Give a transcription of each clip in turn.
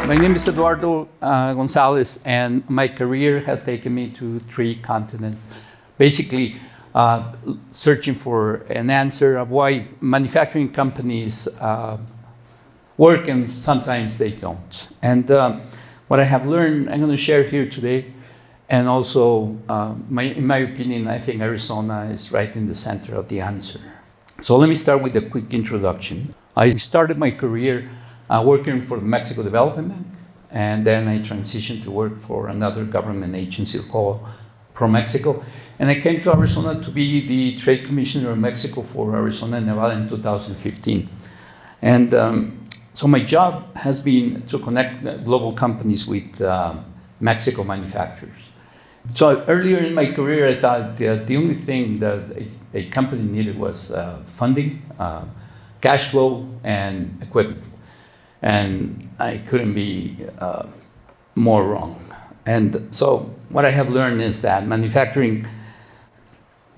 My name is Eduardo Gonzalez, and my career has taken me to 3 continents, basically searching for an answer of why manufacturing companies work and sometimes they don't. And what I have learned, I'm going to share here today. And also, in my opinion, I think Arizona is right in the center of the answer. So let me start with a quick introduction. I started my career working for the Mexico Development Bank, and then I transitioned to work for another government agency called ProMexico. And I came to Arizona to be the Trade Commissioner of Mexico for Arizona and Nevada in 2015. And so my job has been to connect global companies with Mexico manufacturers. So earlier in my career, I thought the only thing that a company needed was funding, cash flow, and equipment. And I couldn't be more wrong. And so what I have learned is that manufacturing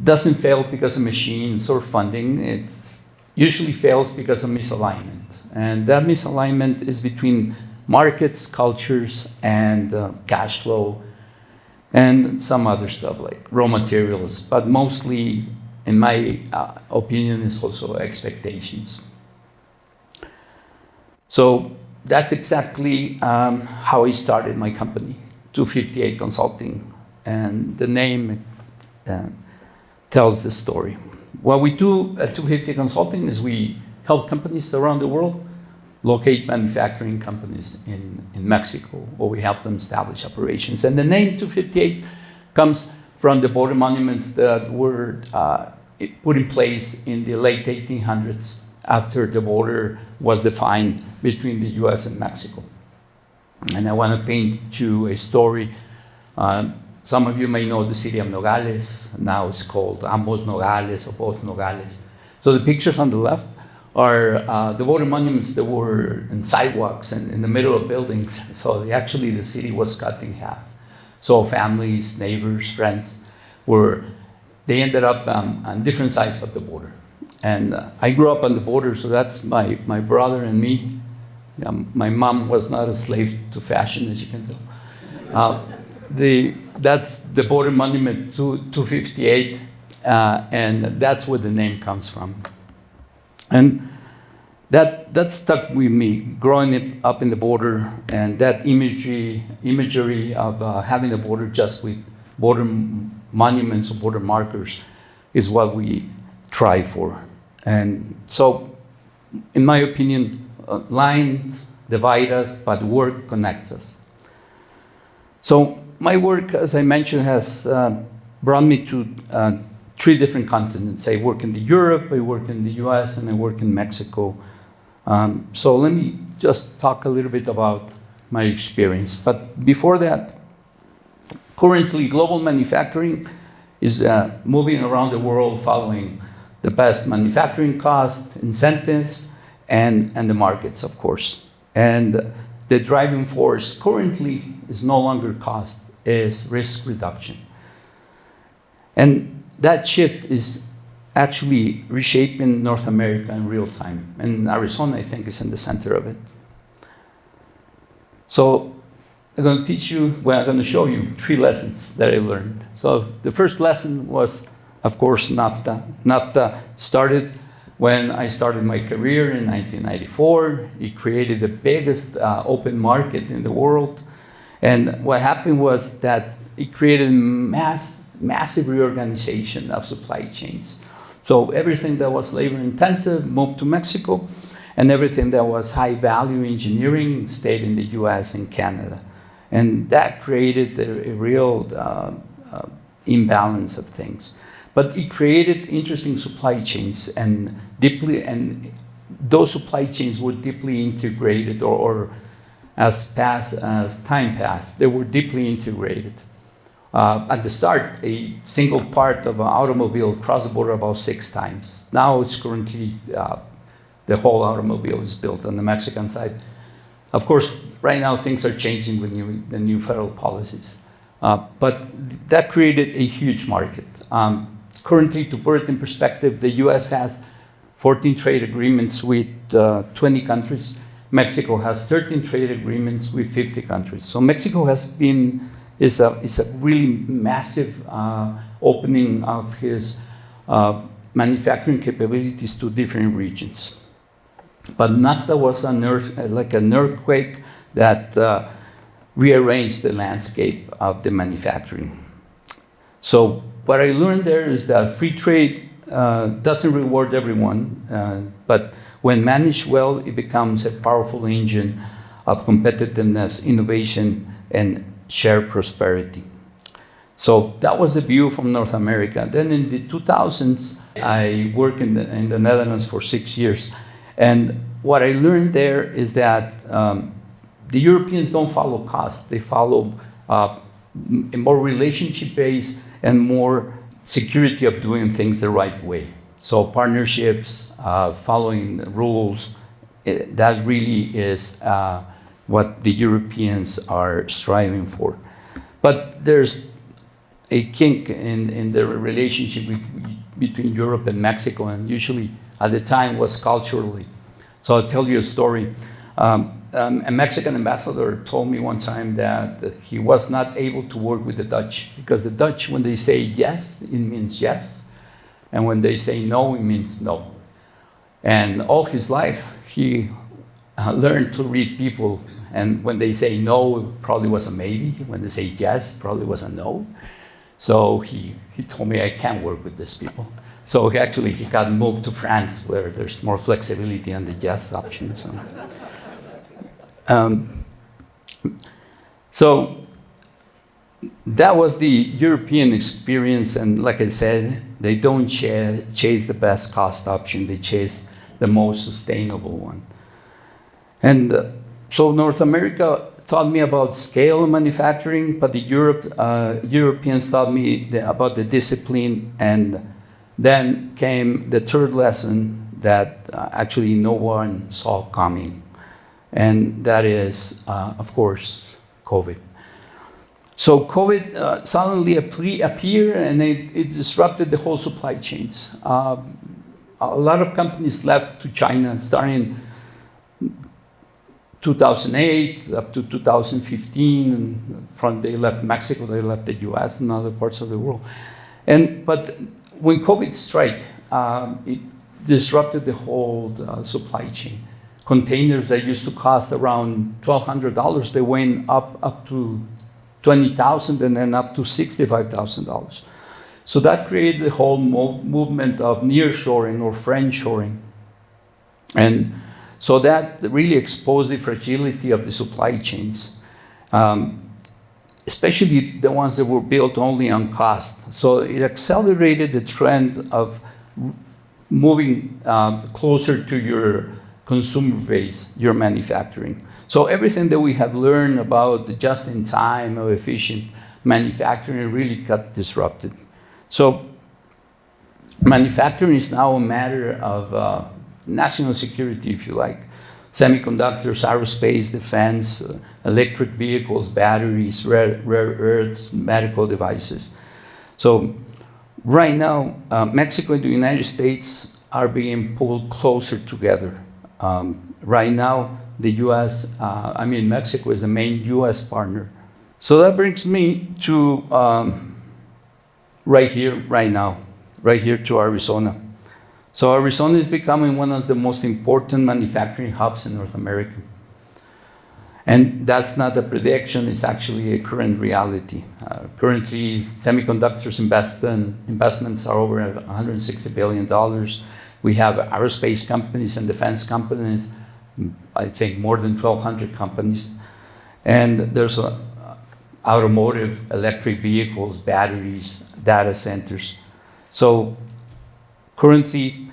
doesn't fail because of machines or funding. It usually fails because of misalignment. And that misalignment is between markets, cultures, and cash flow, and some other stuff like raw materials, but mostly, in my opinion, is also expectations. So that's exactly how I started my company, 258 Consulting, and the name tells the story. What we do at 258 Consulting is we help companies around the world locate manufacturing companies in Mexico, or we help them establish operations. And the name 258 comes from the border monuments that were put in place in the late 1800s after the border was defined between the US and Mexico. And I want to paint you a story. Some of you may know the city of Nogales. Now it's called Ambos Nogales or both Nogales. So the pictures on the left are the border monuments that were in sidewalks and in the middle of buildings. So actually the city was cut in half. So families, neighbors, friends they ended up on different sides of the border. And I grew up on the border, so that's my brother and me. My mom was not a slave to fashion, as you can tell. That's the border monument 258, and that's where the name comes from. And that stuck with me, growing up in the border, and that imagery of having a border just with border monuments or border markers is what we try for. And so, in my opinion, lines divide us, but work connects us. So my work, as I mentioned, has brought me to 3 different continents. I work in Europe, I work in the US, and I work in Mexico. So let me just talk a little bit about my experience. But before that, currently global manufacturing is moving around the world following the best manufacturing cost, incentives, and the markets, of course. And the driving force currently is no longer cost, is risk reduction. And that shift is actually reshaping North America in real time. And Arizona, I think, is in the center of it. So I'm going to show you 3 lessons that I learned. So the first lesson was, of course, NAFTA. NAFTA started when I started my career in 1994. It created the biggest open market in the world. And what happened was that it created massive reorganization of supply chains. So everything that was labor intensive moved to Mexico, and everything that was high value engineering stayed in the US and Canada. And that created a real imbalance of things. But it created interesting supply chains, and those supply chains were deeply integrated, or as time passed, they were deeply integrated. At the start, a single part of an automobile crossed the border about 6 times. Now it's currently, the whole automobile is built on the Mexican side. Of course, right now things are changing with the new federal policies. But that created a huge market. Currently, to put it in perspective, the US has 14 trade agreements with 20 countries, Mexico has 13 trade agreements with 50 countries. So Mexico is a really massive opening of his manufacturing capabilities to different regions. But NAFTA was like an earthquake that rearranged the landscape of the manufacturing. So what I learned there is that free trade doesn't reward everyone, but when managed well, it becomes a powerful engine of competitiveness, innovation, and shared prosperity. So that was the view from North America. Then in the 2000s, I worked in the Netherlands for 6 years. And what I learned there is that the Europeans don't follow cost. They follow a more relationship-based and more security of doing things the right way. So partnerships, following the rules, that really is what the Europeans are striving for. But there's a kink in the relationship between Europe and Mexico, and usually at the time was culturally. So I'll tell you a story. A Mexican ambassador told me one time that he was not able to work with the Dutch because the Dutch, when they say yes, it means yes. And when they say no, it means no. And all his life, he learned to read people. And when they say no, it probably was a maybe. When they say yes, probably was a no. So he told me, I can't work with these people. So he got moved to France, where there's more flexibility on the yes option. So that was the European experience, and like I said, they don't chase the best cost option, they chase the most sustainable one. And so North America taught me about scale manufacturing, but the Europeans taught me about the discipline, and then came the third lesson that actually no one saw coming, and that is, of course, COVID. So COVID suddenly appeared, and it disrupted the whole supply chains. A lot of companies left to China starting 2008 up to 2015, and they left Mexico, they left the US and other parts of the world. But when COVID struck, it disrupted the whole supply chain. Containers that used to cost around $1,200, they went up to $20,000 and then up to $65,000. So that created the whole movement of nearshoring or friendshoring. And so that really exposed the fragility of the supply chains, especially the ones that were built only on cost. So it accelerated the trend of moving closer to your consumer base, your manufacturing. So everything that we have learned about the just-in-time or efficient manufacturing really got disrupted. So manufacturing is now a matter of national security, if you like. Semiconductors, aerospace, defense, electric vehicles, batteries, rare earths, medical devices. So right now, Mexico and the United States are being pulled closer together. Right now, Mexico is the main US partner. So that brings me to right here, right now, right here to Arizona. So Arizona is becoming one of the most important manufacturing hubs in North America. And that's not a prediction, it's actually a current reality. Currently, semiconductors investments are over $160 billion. We have aerospace companies and defense companies, I think more than 1,200 companies. And there's automotive, electric vehicles, batteries, data centers. So currently,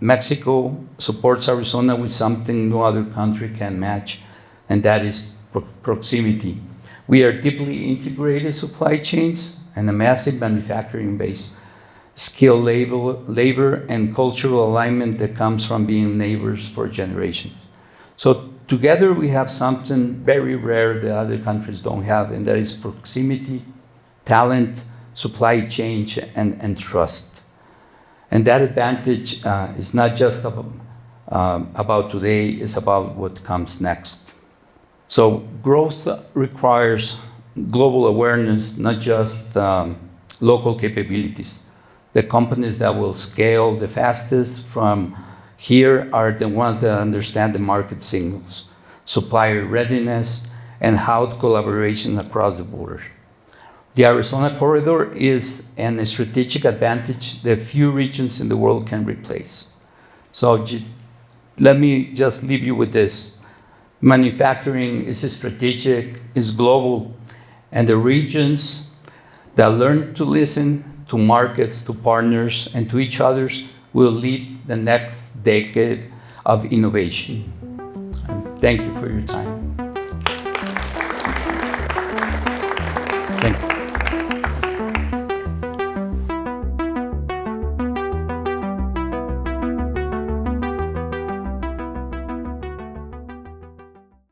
Mexico supports Arizona with something no other country can match, and that is proximity. We are deeply integrated supply chains and a massive manufacturing base, skilled labor and cultural alignment that comes from being neighbors for generations. So together we have something very rare that other countries don't have, and that is proximity, talent, supply chain, and trust. And that advantage is not just about today, it's about what comes next. So growth requires global awareness, not just local capabilities. The companies that will scale the fastest from here are the ones that understand the market signals, supplier readiness, and how collaboration across the border. The Arizona corridor is a strategic advantage that few regions in the world can replace. So let me just leave you with this. Manufacturing is strategic, is global, and the regions that learn to listen to markets, to partners, and to each others will lead the next decade of innovation. Thank you for your time.